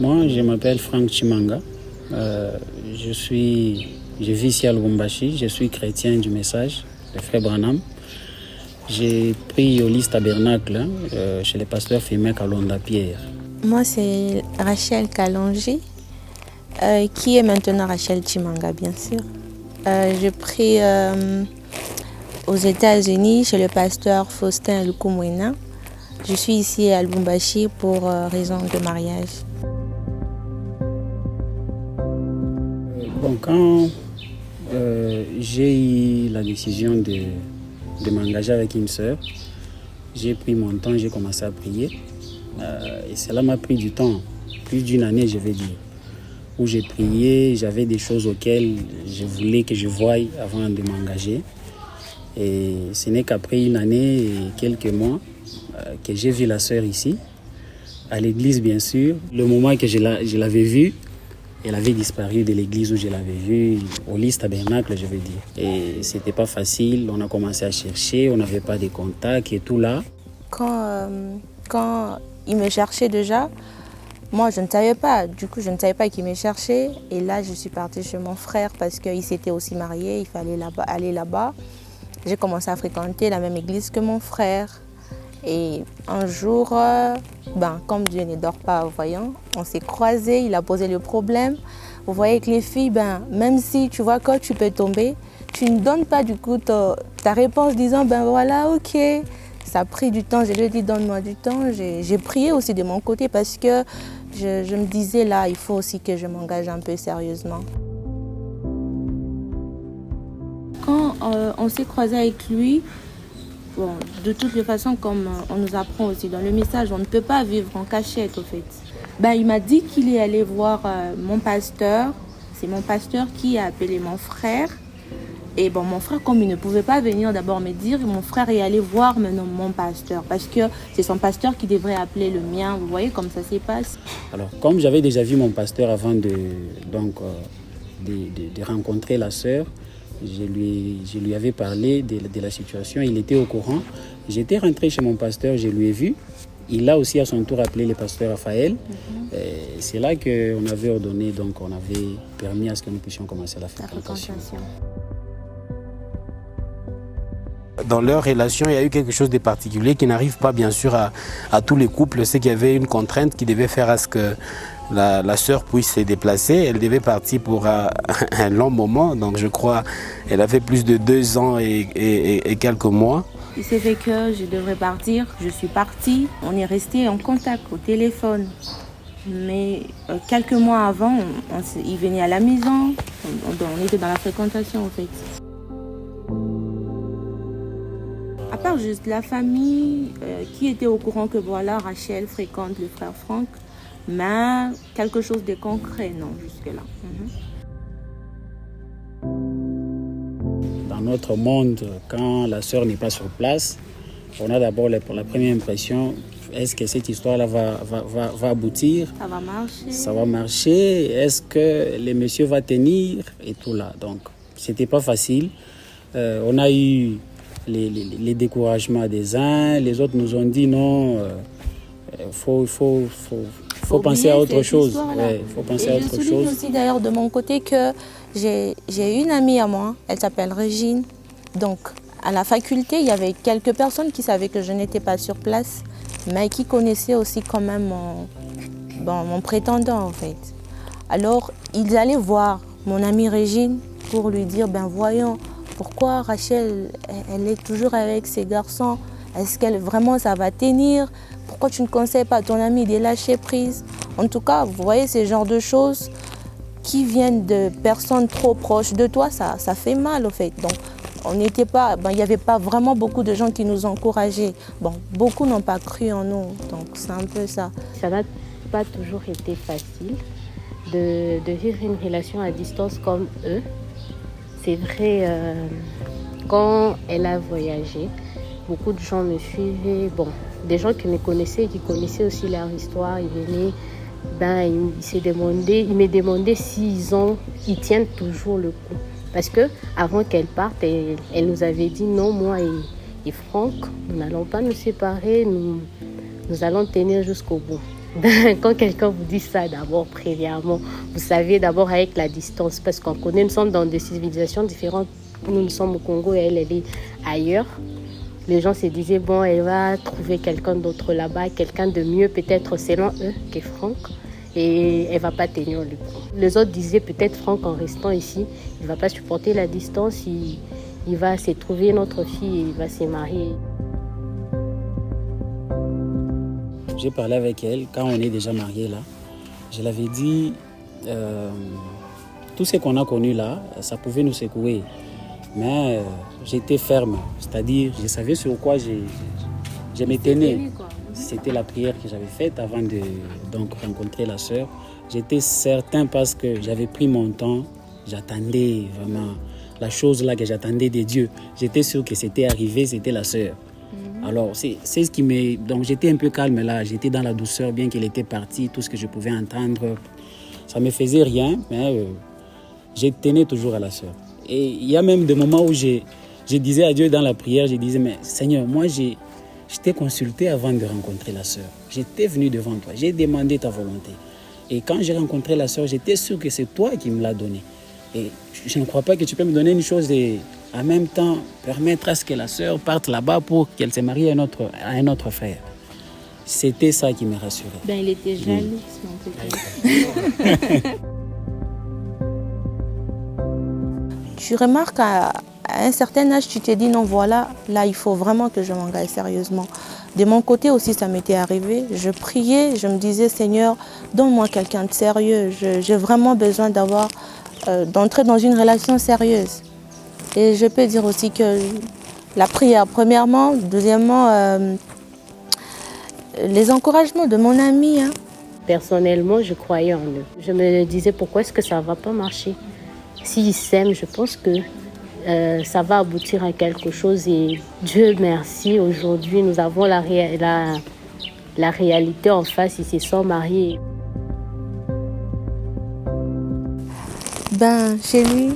Moi, je m'appelle Franck Chimanga. Je vis ici à Lubumbashi. Je suis chrétien du message, le frère Branham. J'ai pris au lys tabernacle chez le pasteur Firmin Kalonda Pierre. Moi, c'est Rachel Kalonji, qui est maintenant Rachel Chimanga, bien sûr. J'ai pris aux États-Unis chez le pasteur Faustin Lukumwena. Je suis ici à Lubumbashi pour raison de mariage. Bon, quand j'ai eu la décision de m'engager avec une sœur, j'ai pris mon temps, j'ai commencé à prier. Et cela m'a pris du temps, plus d'une année, je vais dire, où j'ai prié, j'avais des choses auxquelles je voulais que je voie avant de m'engager. Et ce n'est qu'après une année et quelques mois que j'ai vu la sœur ici, à l'église bien sûr. Le moment que je l'avais vue, elle avait disparu de l'église où je l'avais vue, au lys tabernacle, je veux dire. Et c'était pas facile, on a commencé à chercher, on n'avait pas de contacts et tout là. Quand il me cherchait déjà, moi je ne savais pas, du coup je ne savais pas qu'il me cherchait. Et là je suis partie chez mon frère parce qu'il s'était aussi marié, il fallait aller là-bas. J'ai commencé à fréquenter la même église que mon frère. Et un jour, comme Dieu ne dort pas, voyons, on s'est croisés, il a posé le problème. Vous voyez que les filles, même si tu vois que tu peux tomber, tu ne donnes pas du coup ta réponse disant voilà, ok. Ça a pris du temps, je lui ai dit donne-moi du temps. J'ai prié aussi de mon côté parce que je me disais là, il faut aussi que je m'engage un peu sérieusement. Quand on s'est croisé avec lui, bon, de toutes les façons, comme on nous apprend aussi dans le message, on ne peut pas vivre en cachette au fait. Il m'a dit qu'il est allé voir mon pasteur. C'est mon pasteur qui a appelé mon frère. Et mon frère, comme il ne pouvait pas venir d'abord me dire, mon frère est allé voir maintenant mon pasteur. Parce que c'est son pasteur qui devrait appeler le mien. Vous voyez comme ça se passe. Alors, comme j'avais déjà vu mon pasteur avant de rencontrer la sœur, je lui avais parlé de la situation, il était au courant. J'étais rentré chez mon pasteur, je lui ai vu. Il a aussi à son tour appelé le pasteur Raphaël. C'est là qu'on avait ordonné, donc on avait permis à ce que nous puissions commencer la fréquentation. Dans leur relation, il y a eu quelque chose de particulier qui n'arrive pas bien sûr à tous les couples. C'est qu'il y avait une contrainte qui devait faire à ce que la sœur puisse se déplacer. Elle devait partir pour un long moment. Donc je crois qu'elle avait plus de 2 ans et quelques mois. Il s'est fait que je devrais partir. Je suis partie. On est resté en contact au téléphone. Mais quelques mois avant, il venait à la maison. On était dans la fréquentation en fait. À part juste la famille qui était au courant que voilà, Rachel fréquente le frère Franck, mais quelque chose de concret, non, jusque-là. Dans notre monde, quand la sœur n'est pas sur place, on a d'abord la première impression, est-ce que cette histoire-là va aboutir? Ça va marcher. Ça va marcher. Est-ce que le monsieur va tenir? Et tout là. Donc, c'était pas facile. On a eu les découragements des uns, les autres nous ont dit non, faut penser à autre chose. Faut penser à autre chose. Je souligne aussi d'ailleurs de mon côté que j'ai une amie à moi, elle s'appelle Régine. Donc à la faculté, il y avait quelques personnes qui savaient que je n'étais pas sur place, mais qui connaissaient aussi quand même mon prétendant en fait. Alors ils allaient voir mon amie Régine pour lui dire voyons, pourquoi Rachel, elle est toujours avec ces garçons? Est-ce qu'elle vraiment ça va tenir? Pourquoi tu ne conseilles pas à ton ami de lâcher prise? En tout cas, vous voyez, ce genre de choses qui viennent de personnes trop proches de toi, ça fait mal au fait. Donc, on n'était pas, il n'y avait pas vraiment beaucoup de gens qui nous encourageaient. Beaucoup n'ont pas cru en nous, donc c'est un peu ça. Ça n'a pas toujours été facile de vivre une relation à distance comme eux. C'est vrai, quand elle a voyagé, beaucoup de gens me suivaient. Des gens qui me connaissaient et qui connaissaient aussi leur histoire, ils venaient, ils me demandaient ils tiennent toujours le coup. Parce que avant qu'elle parte, elle nous avait dit non, moi et Franck, nous n'allons pas nous séparer, nous allons tenir jusqu'au bout. Quand quelqu'un vous dit ça, d'abord, premièrement, vous savez d'abord avec la distance, parce qu'on connaît, nous sommes dans des civilisations différentes. Nous sommes au Congo et elle est ailleurs. Les gens se disaient, bon, elle va trouver quelqu'un d'autre là-bas, quelqu'un de mieux peut-être selon eux que Franck. Et elle ne va pas tenir le coup. Les autres disaient peut-être Franck en restant ici, il ne va pas supporter la distance, il va se trouver une autre fille et il va se marier. J'ai parlé avec elle quand on est déjà mariés là. Je l'avais dit, tout ce qu'on a connu là, ça pouvait nous secouer. Mais j'étais ferme, c'est-à-dire je savais sur quoi je me tenais. C'était la prière que j'avais faite avant de donc, rencontrer la sœur. J'étais certain parce que j'avais pris mon temps, j'attendais vraiment la chose là que j'attendais de Dieu. J'étais sûr que c'était arrivé, c'était la sœur. Alors, c'est ce qui me... Donc, j'étais un peu calme là, j'étais dans la douceur, bien qu'elle était partie, tout ce que je pouvais entendre. Ça ne me faisait rien, mais je tenais toujours à la sœur. Et il y a même des moments où je disais à Dieu dans la prière, je disais, mais Seigneur, moi, je t'ai consulté avant de rencontrer la sœur. J'étais venu devant toi, j'ai demandé ta volonté. Et quand j'ai rencontré la sœur, j'étais sûr que c'est toi qui me l'as donné. Et je ne crois pas que tu peux me donner une chose et en même temps permettre à ce que la sœur parte là-bas pour qu'elle se marie à un autre frère. C'était ça qui me rassurait. Ben, il était jaloux, si on peut dire. Tu remarques qu'à un certain âge, tu te dis non, voilà, là, il faut vraiment que je m'engage sérieusement. De mon côté aussi, ça m'était arrivé. Je priais, je me disais, Seigneur, donne-moi quelqu'un de sérieux. J'ai vraiment besoin d'entrer dans une relation sérieuse. Et je peux dire aussi que la prière, premièrement, deuxièmement, les encouragements de mon ami. Hein. Personnellement, je croyais en eux. Je me disais, pourquoi est-ce que ça ne va pas marcher? S'ils s'aiment, je pense que ça va aboutir à quelque chose. Et Dieu merci, aujourd'hui, nous avons la réalité en face. Ils se sont mariés. Ben, chez lui,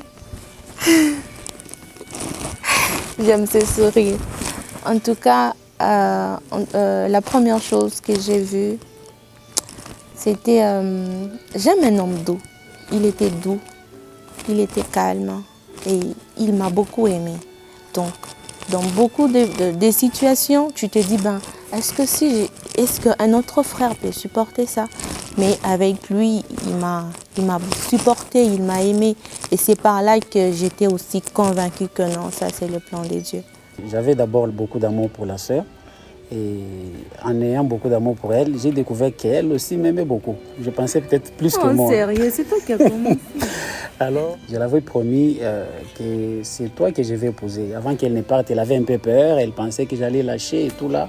j'aime ses sourires. En tout cas, la première chose que j'ai vue, c'était... j'aime un homme doux. Il était doux, il était calme et il m'a beaucoup aimé. Donc, dans beaucoup de situations, tu te dis, ben, est-ce qu'un autre frère peut supporter ça? Mais avec lui, il m'a supporté, il m'a aimé. Et c'est par là que j'étais aussi convaincue que non, ça c'est le plan de Dieu. J'avais d'abord beaucoup d'amour pour la sœur. Et en ayant beaucoup d'amour pour elle, j'ai découvert qu'elle aussi m'aimait beaucoup. Je pensais peut-être plus que moi. Oh, sérieux, c'est toi qui as commencé. Alors, je l'avais promis que c'est toi que je vais épouser. Avant qu'elle ne parte, elle avait un peu peur. Elle pensait que j'allais lâcher et tout là.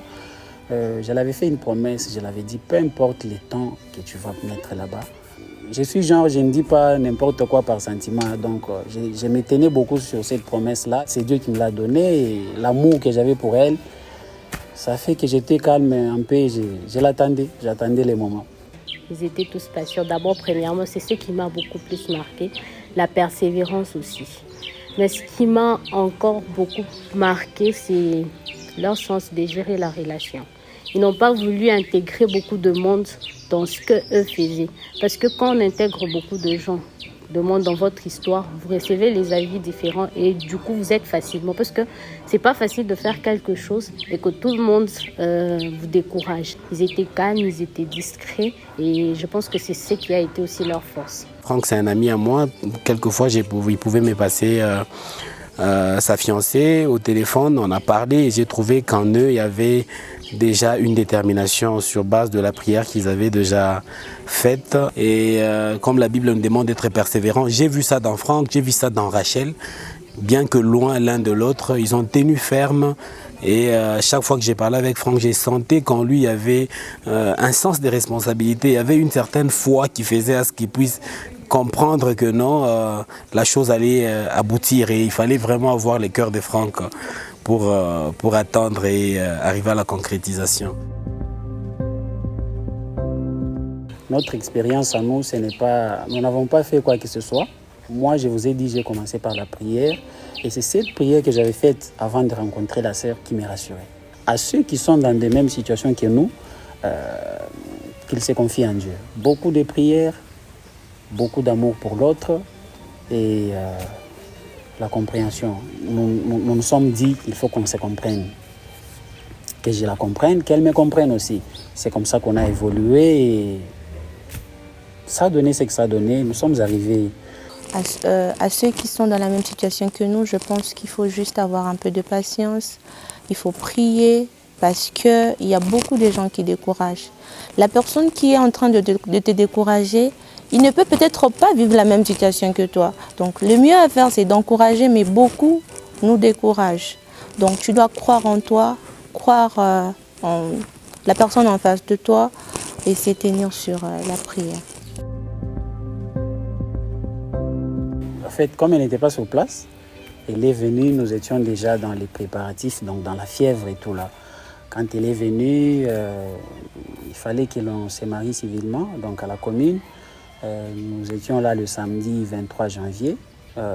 Je l'avais fait une promesse. Je l'avais dit, peu importe le temps que tu vas mettre là-bas. Je suis genre, je ne dis pas n'importe quoi par sentiment. Donc, je me tenais beaucoup sur cette promesse-là. C'est Dieu qui me l'a donnée. Et l'amour que j'avais pour elle, ça fait que j'étais calme un peu, je l'attendais, j'attendais les moments. Ils étaient tous patients. D'abord, premièrement, c'est ce qui m'a beaucoup plus marqué, la persévérance aussi. Mais ce qui m'a encore beaucoup marqué, c'est leur sens de gérer la relation. Ils n'ont pas voulu intégrer beaucoup de monde dans ce qu'eux faisaient. Parce que quand on intègre beaucoup de gens, de monde dans votre histoire, vous recevez les avis différents et du coup vous êtes facilement, parce que c'est pas facile de faire quelque chose et que tout le monde vous décourage. Ils étaient calmes, ils étaient discrets et je pense que c'est ce qui a été aussi leur force. Franck, c'est un ami à moi. Quelquefois, il pouvait me passer sa fiancée au téléphone. On a parlé et j'ai trouvé qu'en eux, il y avait déjà une détermination sur base de la prière qu'ils avaient déjà faite. Et comme la Bible nous demande d'être persévérant, j'ai vu ça dans Franck, j'ai vu ça dans Rachel. Bien que loin l'un de l'autre, ils ont tenu ferme. Et chaque fois que j'ai parlé avec Franck, j'ai senti qu'en lui, il y avait un sens de responsabilité. Il y avait une certaine foi qui faisait à ce qu'il puisse comprendre que non, la chose allait aboutir. Et il fallait vraiment avoir le cœur de Franck pour attendre et arriver à la concrétisation. Notre expérience à nous, nous n'avons pas fait quoi que ce soit. Moi, je vous ai dit, j'ai commencé par la prière. Et c'est cette prière que j'avais faite avant de rencontrer la sœur qui me rassurait. À ceux qui sont dans les mêmes situations que nous, qu'il se confie en Dieu. Beaucoup de prières, beaucoup d'amour pour l'autre et la compréhension. Nous nous sommes dit qu'il faut qu'on se comprenne. Que je la comprenne, qu'elle me comprenne aussi. C'est comme ça qu'on a évolué et ça a donné ce que ça a donné. Nous sommes arrivés. À ceux qui sont dans la même situation que nous, je pense qu'il faut juste avoir un peu de patience. Il faut prier parce qu'il y a beaucoup de gens qui découragent. La personne qui est en train de te décourager, il ne peut peut-être pas vivre la même situation que toi. Donc le mieux à faire, c'est d'encourager, mais beaucoup nous découragent. Donc tu dois croire en toi, croire en la personne en face de toi et s'éteindre sur la prière. En fait, comme elle n'était pas sur place, elle est venue, nous étions déjà dans les préparatifs, donc dans la fièvre et tout là. Quand elle est venue, il fallait que l'on se marie civilement, donc à la commune. Nous étions là le samedi 23 janvier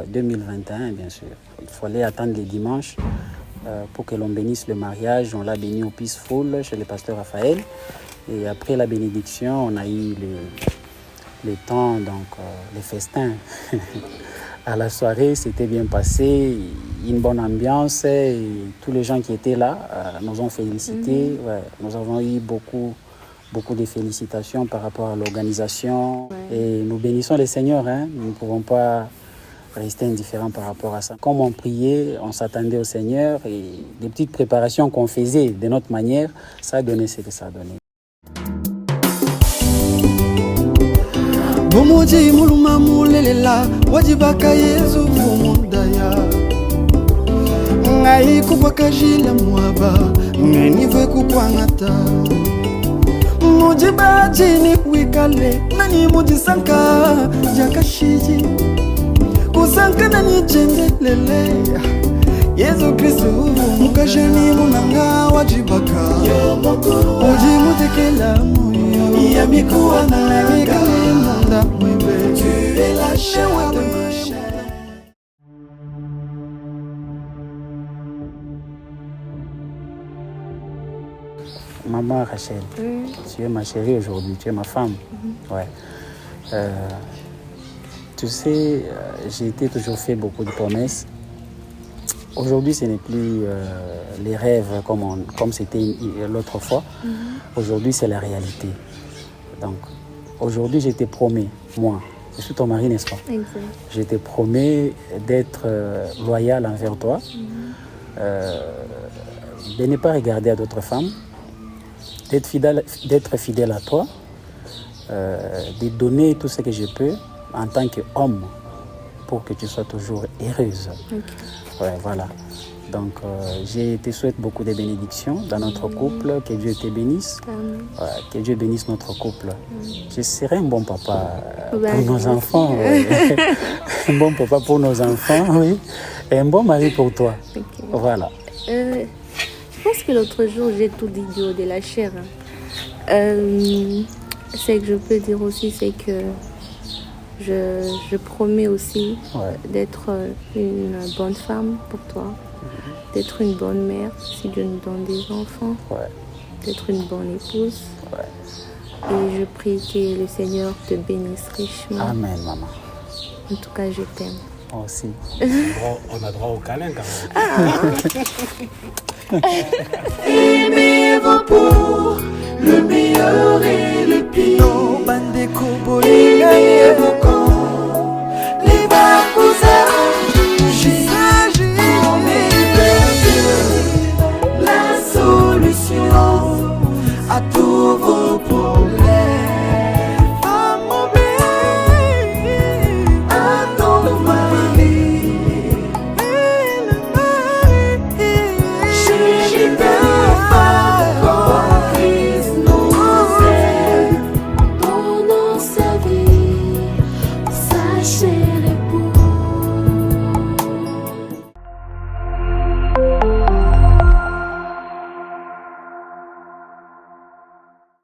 2021, bien sûr. Il fallait attendre les dimanches pour que l'on bénisse le mariage. On l'a béni au Peaceful chez le pasteur Raphaël. Et après la bénédiction, on a eu le temps, donc les festins. À la soirée, c'était bien passé, une bonne ambiance et tous les gens qui étaient là nous ont félicités. Ouais, nous avons eu beaucoup de félicitations par rapport à l'organisation. Ouais. Et nous bénissons le Seigneur, hein. Nous ne pouvons pas rester indifférents par rapport à ça. Comme on priait, on s'attendait au Seigneur et les petites préparations qu'on faisait de notre manière, ça a donné ce que ça a donné. Bumuji muluma mulelela wajibaka Yesu vumundaya ngai kubaka jila mwaba ngeni vwe kukwangata mujiba jini wikale nani mujisanka jakashiji kusanka nani jendelele Yesu Kristo mukajani munanga wajibaka muji mutekela moyo yamikuwa na mikala tu es la chair de ma chair. Maman Rachel, tu es ma chérie aujourd'hui, tu es ma femme. Ouais. Tu sais, j'ai été toujours fait beaucoup de promesses. Aujourd'hui, ce n'est plus les rêves comme c'était l'autre fois. Aujourd'hui, c'est la réalité. Donc, aujourd'hui, je te promets, moi, je suis ton mari, n'est-ce pas? Exact. Je te promets d'être loyal envers toi, de ne pas regarder à d'autres femmes, d'être fidèle à toi, de donner tout ce que je peux en tant qu'homme pour que tu sois toujours heureuse. Okay. Ouais, voilà. Donc, je te souhaite beaucoup de bénédictions dans notre couple. Que Dieu te bénisse. Ouais, que Dieu bénisse notre couple. Je serai un bon papa pour nos enfants. Ouais. Un bon papa pour nos enfants, oui. Et un bon mari pour toi. Okay. Voilà. Je pense que l'autre jour, j'ai tout dit du haut de la chair. Ce que je peux dire aussi, c'est que je promets aussi d'être une bonne femme pour toi. D'être une bonne mère, si Dieu nous donne des enfants, d'être une bonne épouse. Et je prie que le Seigneur te bénisse richement. Amen, maman. En tout cas, je t'aime. Moi aussi. On a droit au câlin quand même. Aimez-vous pour le meilleur et le pire.